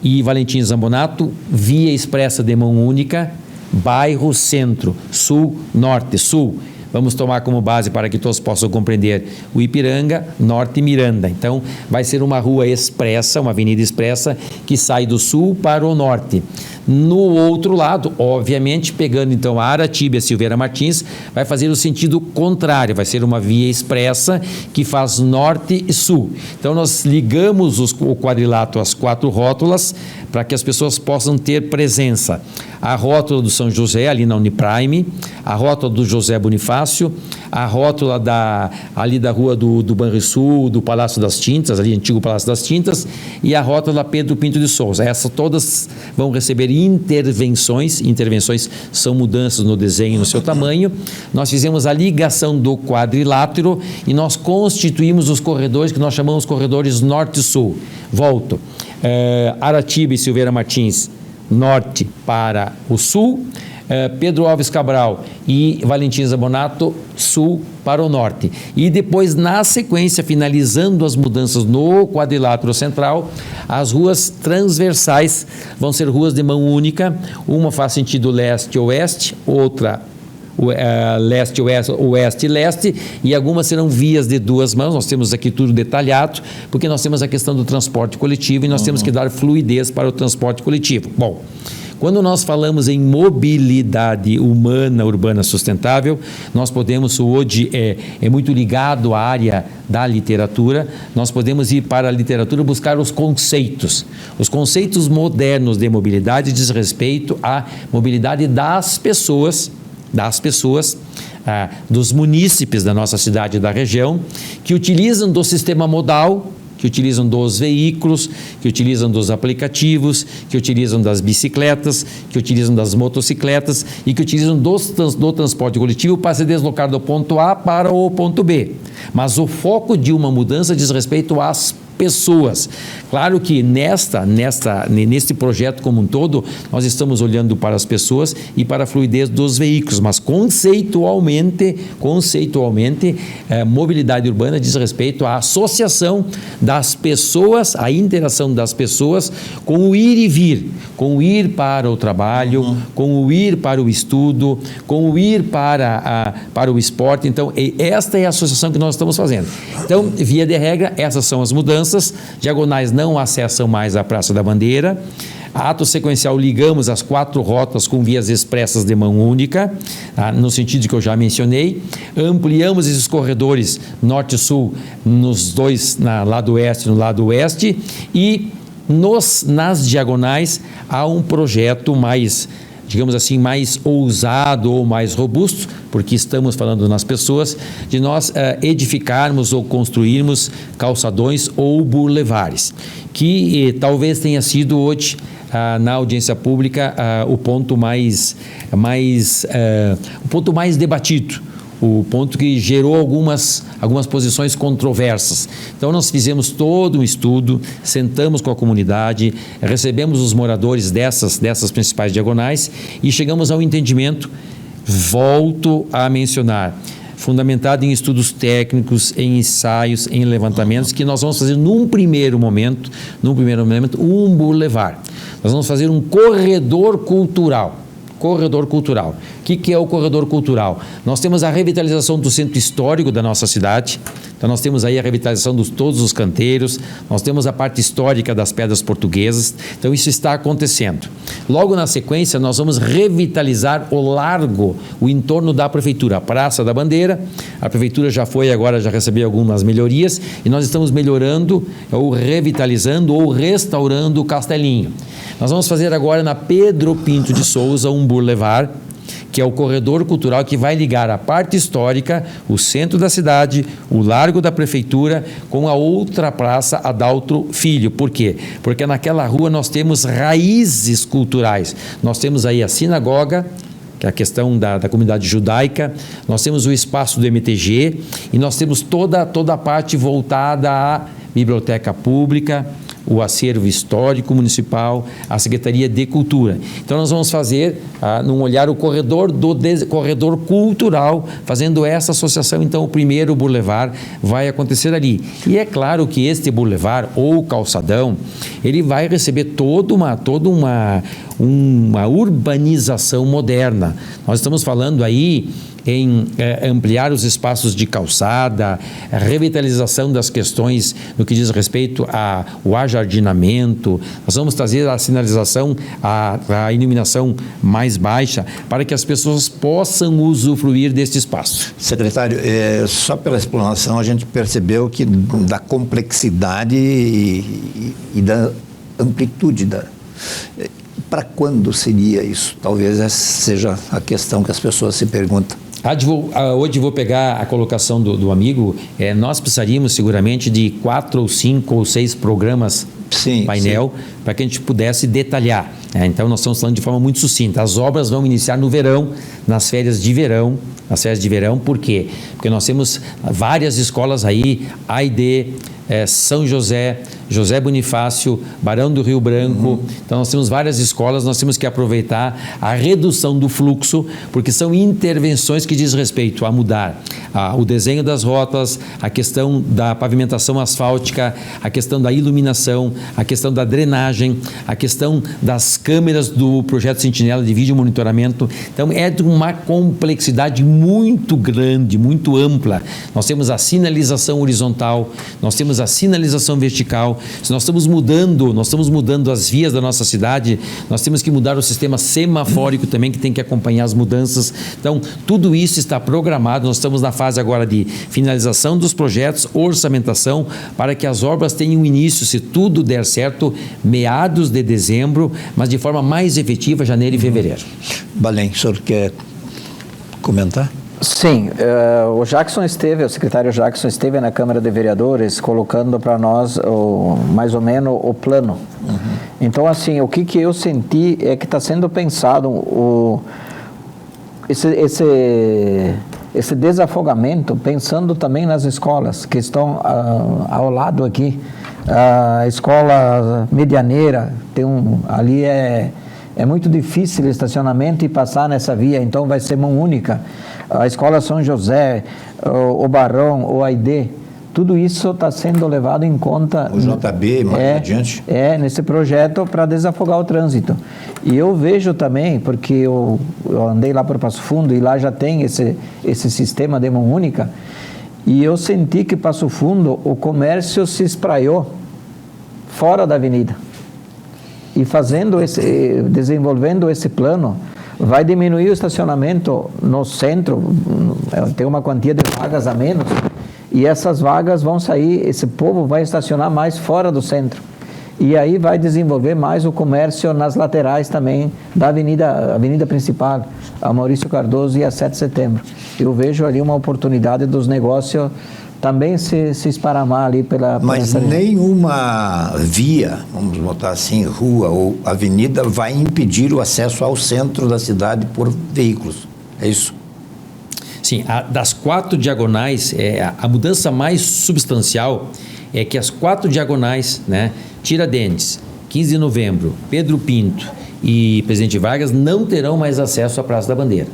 e Valentim Zambonato, via expressa de mão única, bairro centro, sul, norte, sul. Vamos tomar como base para que todos possam compreender o Ipiranga, Norte e Miranda. Então, vai ser uma rua expressa, uma avenida expressa, que sai do sul para o norte. No outro lado, obviamente, pegando então a Aratiba Silveira Martins, vai fazer o sentido contrário, vai ser uma via expressa que faz norte e sul. Então, nós ligamos o quadrilátero às 4 rótulas para que as pessoas possam ter presença. A rótula do São José, ali na Uniprime, a rótula do José Bonifácio, Palácio, a rótula ali da rua do Banrisul, do Palácio das Tintas, ali antigo Palácio das Tintas, e a rótula Pedro Pinto de Souza. Essas todas vão receber intervenções são mudanças no desenho, no seu tamanho. Nós fizemos a ligação do quadrilátero e nós constituímos os corredores que nós chamamos corredores norte-sul. Volto. Aratiba e Silveira Martins, norte para o sul. Pedro Alves Cabral e Valentim Zabonato, sul para o norte. E depois, na sequência, finalizando as mudanças no quadrilátero central, as ruas transversais vão ser ruas de mão única. Uma faz sentido leste-oeste, outra leste-oeste, oeste-leste, e algumas serão vias de duas mãos. Nós temos aqui tudo detalhado, porque nós temos a questão do transporte coletivo e nós temos que dar fluidez para o transporte coletivo. Bom, quando nós falamos em mobilidade humana, urbana sustentável, nós podemos, o ODI é muito ligado à área da literatura, nós podemos ir para a literatura buscar os conceitos. Os conceitos modernos de mobilidade diz respeito à mobilidade das pessoas, dos munícipes da nossa cidade e da região, que utilizam do sistema modal, que utilizam dos veículos, que utilizam dos aplicativos, que utilizam das bicicletas, que utilizam das motocicletas e que utilizam do transporte coletivo para se deslocar do ponto A para o ponto B. Mas o foco de uma mudança diz respeito às pessoas. Claro que neste projeto como um todo, nós estamos olhando para as pessoas e para a fluidez dos veículos, mas conceitualmente, mobilidade urbana diz respeito à associação das pessoas, à interação das pessoas com o ir e vir, com o ir para o trabalho, com o ir para o estudo, com o ir para o esporte. Então, esta é a associação que nós estamos fazendo. Então, via de regra, essas são as mudanças. Diagonais não acessam mais a Praça da Bandeira. Ato sequencial, ligamos as 4 rotas com vias expressas de mão única, no sentido que eu já mencionei. Ampliamos esses corredores norte e sul nos dois, lado oeste e no lado oeste. E nas diagonais há um projeto mais, digamos assim, mais ousado ou mais robusto, porque estamos falando nas pessoas, de nós edificarmos ou construirmos calçadões ou bulevares, que talvez tenha sido hoje, na audiência pública, o ponto mais debatido, o ponto que gerou algumas posições controversas. Então, nós fizemos todo um estudo, sentamos com a comunidade, recebemos os moradores dessas principais diagonais e chegamos ao entendimento, volto a mencionar, fundamentado em estudos técnicos, em ensaios, em levantamentos, que nós vamos fazer num primeiro momento, um bulevar. Nós vamos fazer um corredor cultural. O que é o corredor cultural? Nós temos a revitalização do centro histórico da nossa cidade. Então, nós temos aí a revitalização de todos os canteiros, nós temos a parte histórica das pedras portuguesas. Então, isso está acontecendo. Logo na sequência, nós vamos revitalizar o largo, o entorno da prefeitura, a Praça da Bandeira. A prefeitura já recebeu algumas melhorias e nós estamos melhorando, ou revitalizando, ou restaurando o Castelinho. Nós vamos fazer agora na Pedro Pinto de Souza um boulevard, que é o corredor cultural que vai ligar a parte histórica, o centro da cidade, o largo da prefeitura, com a outra praça, Adalto Filho. Por quê? Porque naquela rua nós temos raízes culturais. Nós temos aí a sinagoga, que é a questão da comunidade judaica, nós temos o espaço do MTG e nós temos toda a parte voltada à biblioteca pública, o acervo histórico municipal, a Secretaria de Cultura. Então, nós vamos fazer, num olhar, o corredor cultural, fazendo essa associação. Então, o primeiro boulevard vai acontecer ali. E é claro que este boulevard, ou calçadão, ele vai receber toda uma urbanização moderna. Nós estamos falando aí em ampliar os espaços de calçada, a revitalização das questões no que diz respeito ao ajardinamento. Nós vamos trazer a sinalização, a iluminação mais baixa, para que as pessoas possam usufruir deste espaço. Secretário, só pela explanação a gente percebeu que da complexidade e da amplitude Para quando seria isso? Talvez essa seja a questão que as pessoas se perguntam. Hoje vou pegar a colocação do amigo. Nós precisaríamos seguramente de 4 ou 5 ou 6 programas painel para que a gente pudesse detalhar. Então nós estamos falando de forma muito sucinta. As obras vão iniciar no verão, nas férias de verão. Por quê? Porque nós temos várias escolas aí, AID, São José, José Bonifácio, Barão do Rio Branco. Então nós temos várias escolas, nós temos que aproveitar a redução do fluxo, porque são intervenções que diz respeito a mudar o desenho das rotas, a questão da pavimentação asfáltica, a questão da iluminação, a questão da drenagem, a questão das câmeras do projeto Sentinela de vídeo monitoramento. Então é de uma complexidade muito grande, muito ampla. Nós temos a sinalização horizontal, nós temos a sinalização vertical. Se nós estamos mudando as vias da nossa cidade, nós temos que mudar o sistema semafórico também, que tem que acompanhar as mudanças. Então, tudo isso está programado. Nós estamos na fase agora de finalização dos projetos, orçamentação, para que as obras tenham início, se tudo der certo, meados de dezembro, mas de forma mais efetiva, janeiro e fevereiro. Balém, o senhor quer comentar? Sim, o secretário Jackson esteve na Câmara de Vereadores colocando para nós mais ou menos o plano. Então, assim, o que eu senti é que está sendo pensado esse desafogamento, pensando também nas escolas que estão ao lado aqui. A escola medianeira, ali é muito difícil o estacionamento e passar nessa via, então vai ser mão única. A escola São José, o Barão, o AID, tudo isso está sendo levado em conta. O JB, mais adiante. Nesse projeto para desafogar o trânsito. E eu vejo também, porque eu andei lá para Passo Fundo e lá já tem esse sistema de mão única, e eu senti que Passo Fundo, o comércio se espraiou fora da avenida. E desenvolvendo esse plano, vai diminuir o estacionamento no centro, tem uma quantia de vagas a menos, e essas vagas vão sair, esse povo vai estacionar mais fora do centro. E aí vai desenvolver mais o comércio nas laterais também da avenida principal, a Maurício Cardoso e a 7 de setembro. Eu vejo ali uma oportunidade dos negócios também se esparramar ali Mas nenhuma via, vamos botar assim, rua ou avenida, vai impedir o acesso ao centro da cidade por veículos. É isso? Sim, das 4 diagonais, a mudança mais substancial é que as 4 diagonais, Tiradentes, 15 de novembro, Pedro Pinto e Presidente Vargas não terão mais acesso à Praça da Bandeira.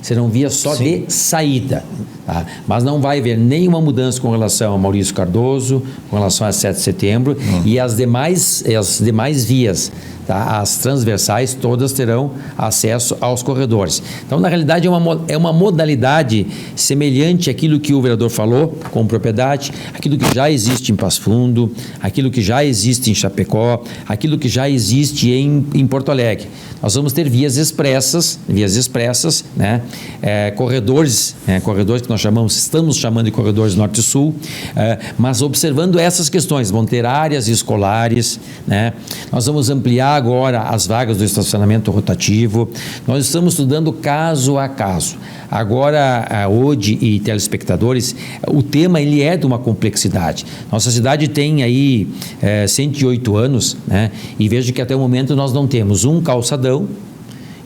Serão vias só de saída. Tá? Mas não vai haver nenhuma mudança com relação a Maurício Cardoso, com relação a 7 de setembro, e as demais vias, tá? As transversais, todas terão acesso aos corredores. Então, na realidade, é uma modalidade semelhante àquilo que o vereador falou, com propriedade, aquilo que já existe em Passo Fundo, aquilo que já existe em Chapecó, aquilo que já existe em Porto Alegre. Nós vamos ter vias expressas, corredores que nós estamos chamando de corredores norte e sul, mas observando essas questões, vão ter áreas escolares, nós vamos ampliar agora as vagas do estacionamento rotativo, nós estamos estudando caso a caso. Agora, hoje, e telespectadores, o tema ele é de uma complexidade. Nossa cidade tem aí 108 anos, e vejo que até o momento nós não temos um calçadão,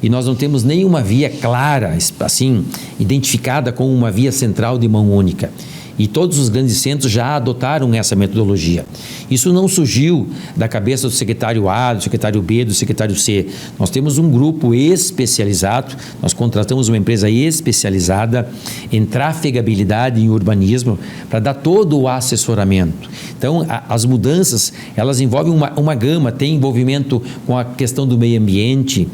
e nós não temos nenhuma via clara, assim, identificada como uma via central de mão única. E todos os grandes centros já adotaram essa metodologia. Isso não surgiu da cabeça do secretário A, do secretário B, do secretário C. Nós temos um grupo especializado, nós contratamos uma empresa especializada em trafegabilidade e em urbanismo para dar todo o assessoramento. Então, as mudanças, elas envolvem uma gama, tem envolvimento com a questão do meio ambiente,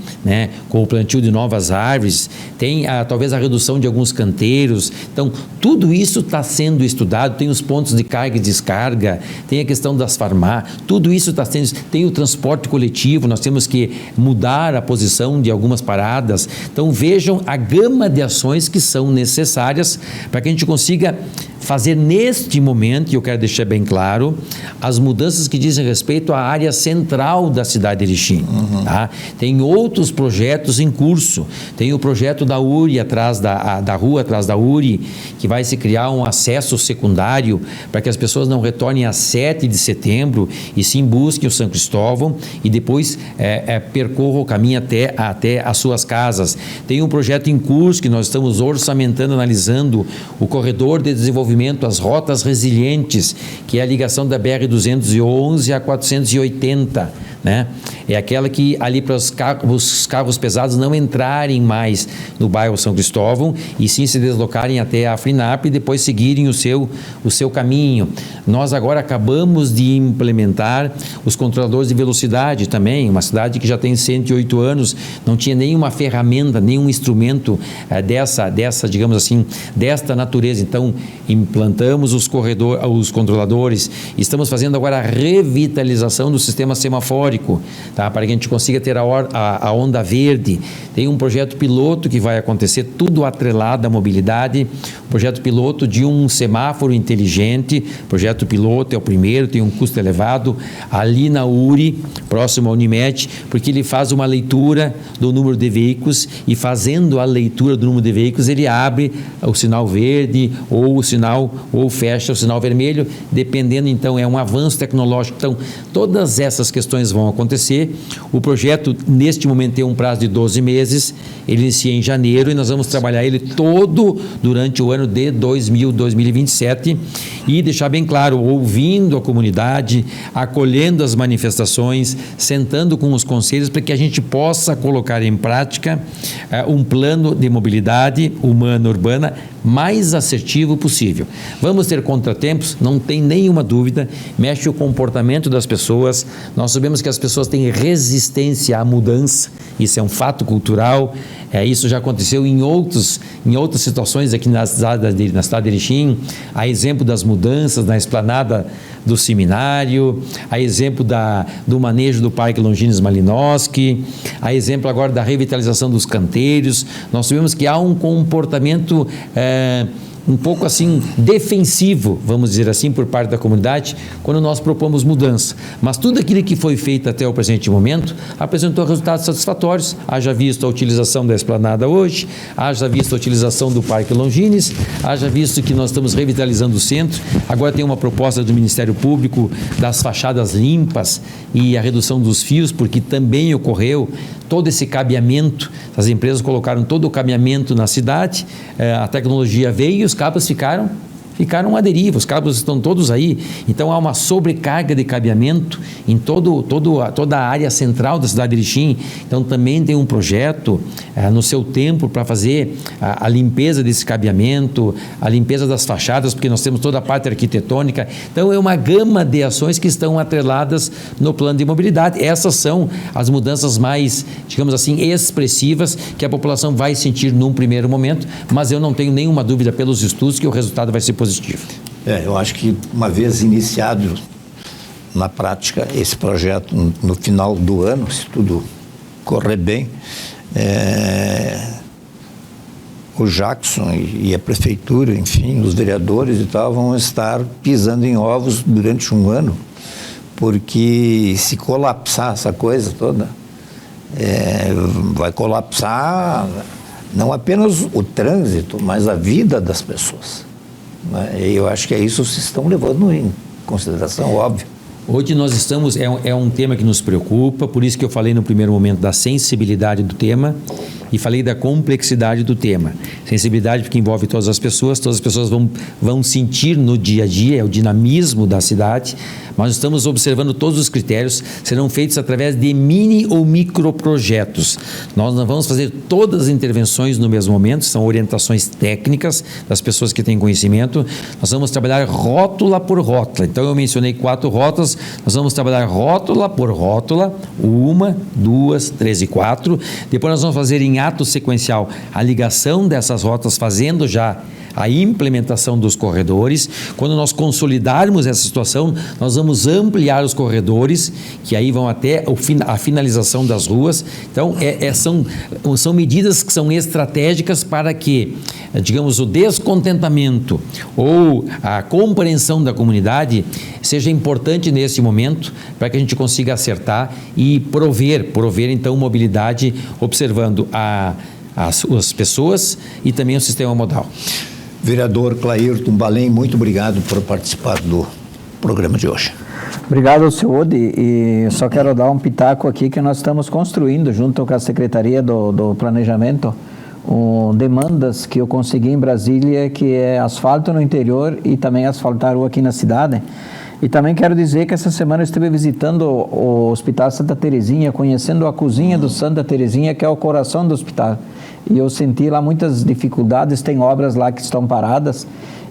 com o plantio de novas árvores, tem talvez a redução de alguns canteiros. Então, tudo isso está sendo estudado, tem os pontos de carga e descarga, tem a questão das farmácias, tudo isso está sendo, tem o transporte coletivo, nós temos que mudar a posição de algumas paradas. Então vejam a gama de ações que são necessárias para que a gente consiga fazer neste momento, e eu quero deixar bem claro, as mudanças que dizem respeito à área central da cidade de Erechim. Tá? Tem outros projetos em curso. Tem o projeto da URI, da rua atrás da URI, que vai se criar um acesso secundário para que as pessoas não retornem a 7 de setembro e sim busquem o São Cristóvão e depois percorram o caminho até as suas casas. Tem um projeto em curso que nós estamos orçamentando, analisando o corredor de desenvolvimento, as rotas resilientes, que é a ligação da BR-211 a 480, né? É aquela que ali para os carros pesados não entrarem mais no bairro São Cristóvão e sim se deslocarem até a FRINAP e depois seguirem o seu caminho. Nós agora acabamos de implementar os controladores de velocidade também, uma cidade que já tem 108 anos, não tinha nenhuma ferramenta, nenhum instrumento digamos assim, desta natureza. Então, implantamos os controladores, estamos fazendo agora a revitalização do sistema semafórico, tá? Para que a gente consiga ter a onda verde. Tem um projeto piloto que vai acontecer, tudo atrelado à mobilidade, projeto piloto de um semáforo inteligente. Projeto piloto é o primeiro, tem um custo elevado, ali na URI, próximo à Unimed, porque ele faz uma leitura do número de veículos e fazendo a leitura do número de veículos, ele abre o sinal verde ou fecha o sinal vermelho, dependendo. Então é um avanço tecnológico. Então todas essas questões vão acontecer. O projeto neste momento tem um prazo de 12 meses, ele inicia em janeiro e nós vamos trabalhar ele todo durante o ano de 2027 e deixar bem claro, ouvindo a comunidade, acolhendo as manifestações, sentando com os conselhos para que a gente possa colocar em prática um plano de mobilidade humana urbana mais assertivo possível. Vamos ter contratempos, não tem nenhuma dúvida, mexe o comportamento das pessoas. Nós sabemos que as pessoas têm resistência à mudança, isso é um fato cultural, isso já aconteceu em outras situações aqui na cidade de Erechim, a exemplo das mudanças na esplanada do seminário, a exemplo do manejo do Parque Longines Malinowski, a exemplo agora da revitalização dos canteiros. Nós sabemos que há um comportamento um pouco assim defensivo, vamos dizer assim, por parte da comunidade, quando nós propomos mudança. Mas tudo aquilo que foi feito até o presente momento apresentou resultados satisfatórios. Haja visto a utilização da esplanada hoje, haja visto a utilização do Parque Longines, haja visto que nós estamos revitalizando o centro. Agora tem uma proposta do Ministério Público das fachadas limpas e a redução dos fios, porque também ocorreu todo esse cabeamento. As empresas colocaram todo o cabeamento na cidade, a tecnologia veio e os cabos ficaram à deriva, os cabos estão todos aí. Então há uma sobrecarga de cabeamento em toda a área central da cidade de Erechim. Então também tem um projeto no seu tempo para fazer a limpeza desse cabeamento, a limpeza das fachadas, porque nós temos toda a parte arquitetônica. Então é uma gama de ações que estão atreladas no plano de mobilidade. Essas são as mudanças mais, digamos assim, expressivas que a população vai sentir num primeiro momento, mas eu não tenho nenhuma dúvida pelos estudos que o resultado vai ser positivo. Eu acho que uma vez iniciado na prática esse projeto no final do ano, se tudo correr bem, o Jackson e a prefeitura, enfim, os vereadores e tal, vão estar pisando em ovos durante um ano, porque se colapsar essa coisa toda, vai colapsar não apenas o trânsito, mas a vida das pessoas. Eu acho que é isso que vocês estão levando em consideração, óbvio. Hoje nós estamos, é um tema que nos preocupa, por isso que eu falei no primeiro momento da sensibilidade do tema e falei da complexidade do tema. Sensibilidade porque envolve todas as pessoas vão sentir no dia a dia, é o dinamismo da cidade, mas estamos observando todos os critérios, serão feitos através de mini ou micro projetos. Nós não vamos fazer todas as intervenções no mesmo momento, são orientações técnicas das pessoas que têm conhecimento. Nós vamos trabalhar rótula por rótula. Então eu mencionei 4 rótulas, nós vamos trabalhar rótula por rótula, 1, 2, 3 e 4. Depois nós vamos fazer em ato sequencial a ligação dessas rotas, fazendo já a implementação dos corredores. Quando nós consolidarmos essa situação, nós vamos ampliar os corredores, que aí vão até a finalização das ruas. Então, são medidas que são estratégicas para que, digamos, o descontentamento ou a compreensão da comunidade seja importante nesse momento, para que a gente consiga acertar e prover então mobilidade, observando as pessoas e também o sistema modal. Vereador Clairton Balém, muito obrigado por participar do programa de hoje. Obrigado, seu Odi, e só quero dar um pitaco aqui que nós estamos construindo, junto com a Secretaria do Planejamento, demandas que eu consegui em Brasília, que é asfalto no interior e também asfaltar rua aqui na cidade. E também quero dizer que essa semana eu estive visitando o Hospital Santa Terezinha, conhecendo a cozinha do Santa Terezinha, que é o coração do hospital. E eu senti lá muitas dificuldades, tem obras lá que estão paradas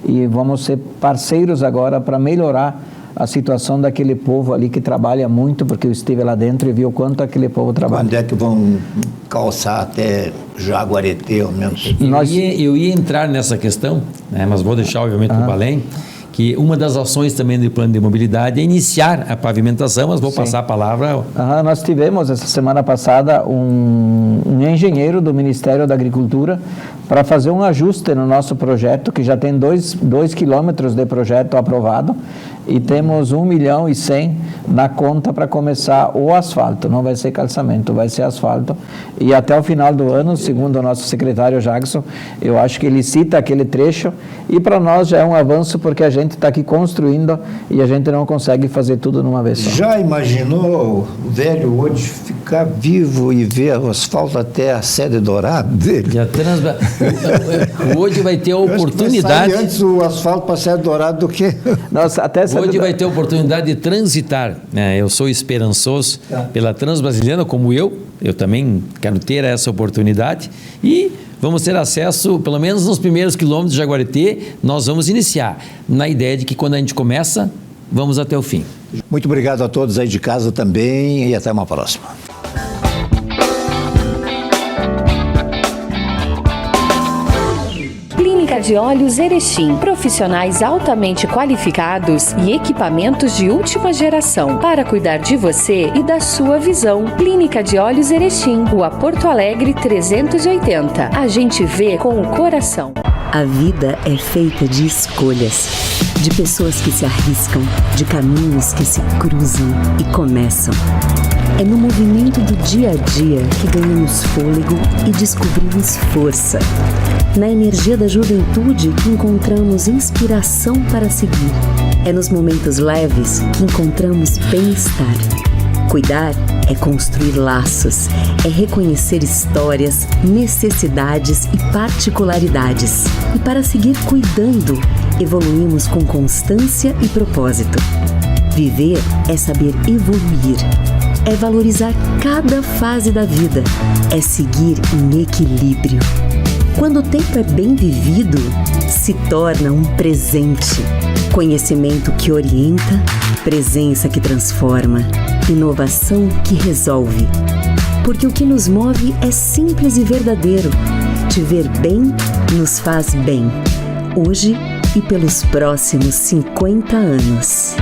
e vamos ser parceiros agora para melhorar a situação daquele povo ali que trabalha muito, porque eu estive lá dentro e vi o quanto aquele povo trabalha. Quando é que vão calçar até Jaguareté, ao menos? Eu ia entrar nessa questão, né, mas vou deixar obviamente o Balém, que uma das ações também do plano de mobilidade é iniciar a pavimentação, mas vou passar a palavra. Nós tivemos essa semana passada um engenheiro do Ministério da Agricultura para fazer um ajuste no nosso projeto, que já tem 2 quilômetros de projeto aprovado, e temos 1,1 milhão na conta para começar o asfalto. Não vai ser calçamento, vai ser asfalto. E até o final do ano, segundo o nosso secretário Jackson, eu acho que ele cita aquele trecho, e para nós já é um avanço, porque a gente está aqui construindo e a gente não consegue fazer tudo numa vez só. Já imaginou o velho hoje ficar vivo e ver o asfalto até a sede dourada dele? Hoje vai ter a oportunidade. Vai antes o asfalto para a sede dourada do que. Nossa, hoje vai ter a oportunidade de transitar. Eu sou esperançoso pela Transbrasiliana, como eu também quero ter essa oportunidade, e vamos ter acesso, pelo menos nos primeiros quilômetros de Jaguareté. Nós vamos iniciar na ideia de que quando a gente começa, vamos até o fim. Muito obrigado a todos aí de casa também, e até uma próxima. Clínica de Olhos Erechim, profissionais altamente qualificados e equipamentos de última geração para cuidar de você e da sua visão. Clínica de Olhos Erechim, Rua Porto Alegre 380. A gente vê com o coração. A vida é feita de escolhas, de pessoas que se arriscam, de caminhos que se cruzam e começam. É no movimento do dia a dia que ganhamos fôlego e descobrimos força. Na energia da juventude que encontramos inspiração para seguir. É nos momentos leves que encontramos bem-estar. Cuidar é construir laços, é reconhecer histórias, necessidades e particularidades. E para seguir cuidando, evoluímos com constância e propósito. Viver é saber evoluir, é valorizar cada fase da vida, é seguir em equilíbrio. Quando o tempo é bem vivido, se torna um presente. Conhecimento que orienta, presença que transforma, inovação que resolve. Porque o que nos move é simples e verdadeiro. Te ver bem nos faz bem, hoje e pelos próximos 50 anos.